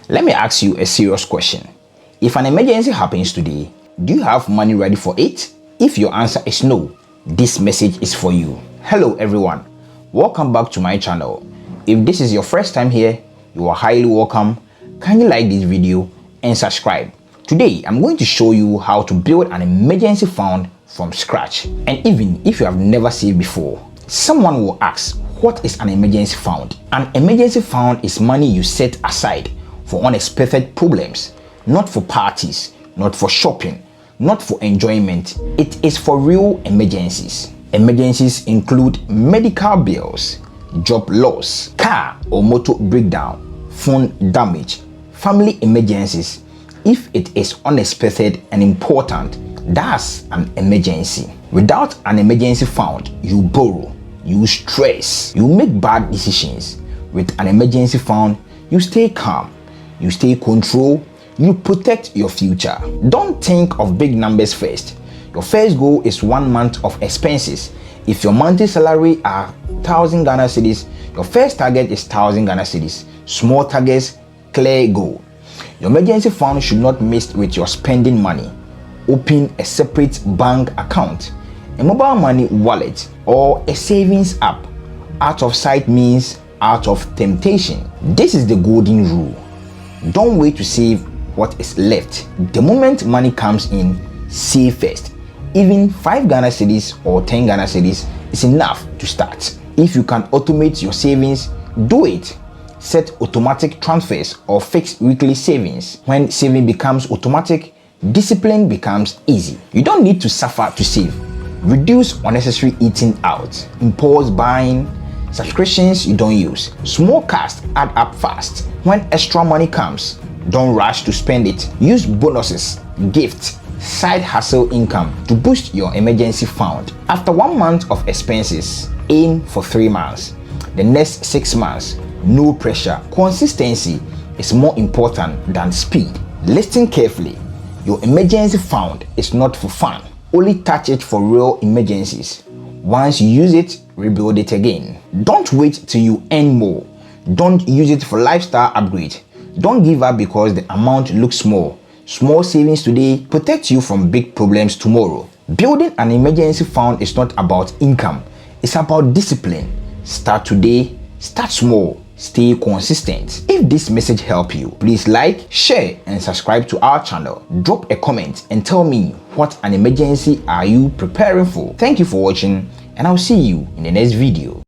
Let me ask you a serious question. If an emergency happens today, do you have money ready for it? If your answer is no, this message is for you. Hello everyone, welcome back to my channel. If this is your first time here, you are highly welcome. Kindly like this video and subscribe. Today, I'm going to show you how to build an emergency fund from scratch. And even if you have never saved before, someone will ask, what is an emergency fund? An emergency fund is money you set aside for unexpected problems, not for parties, not for shopping, not for enjoyment. It is for real emergencies. Emergencies include medical bills, job loss, car or motor breakdown, phone damage, family emergencies. If it is unexpected and important, that's an emergency. Without an emergency fund, you borrow, you stress, you make bad decisions. With an emergency fund, you stay calm, you stay control, you protect your future. Don't think of big numbers first. Your first goal is 1 month of expenses. If your monthly salary are 1,000 Ghana cedis, your first target is 1,000 Ghana cedis. Small targets, clear goal. Your emergency fund should not mix with your spending money. Open a separate bank account, a mobile money wallet, or a savings app. Out of sight means out of temptation. This is the golden rule. Don't wait to save what is left. The moment money comes in, save first. Even 5 Ghana cedis or 10 Ghana cedis is enough to start. If you can automate your savings, do it. Set automatic transfers or fixed weekly savings. When saving becomes automatic, discipline becomes easy. You don't need to suffer to save. Reduce unnecessary eating out, impulse buying, subscriptions you don't use. Small costs add up fast. When extra money comes, don't rush to spend it. Use bonuses, gifts, side hustle income to boost your emergency fund. After 1 month of expenses, aim for 3 months. The next 6 months, no pressure. Consistency is more important than speed. Listen carefully. Your emergency fund is not for fun. Only touch it for real emergencies. Once you use it, rebuild it again. Don't wait till you earn more. Don't use it for lifestyle upgrade. Don't give up because the amount looks small. Small savings today protect you from big problems tomorrow. Building an emergency fund is not about income. It's about discipline. Start today, start small, stay consistent. If this message helped you, please like, share and subscribe to our channel. Drop a comment and tell me what an emergency are you preparing for. Thank you for watching and I'll see you in the next video.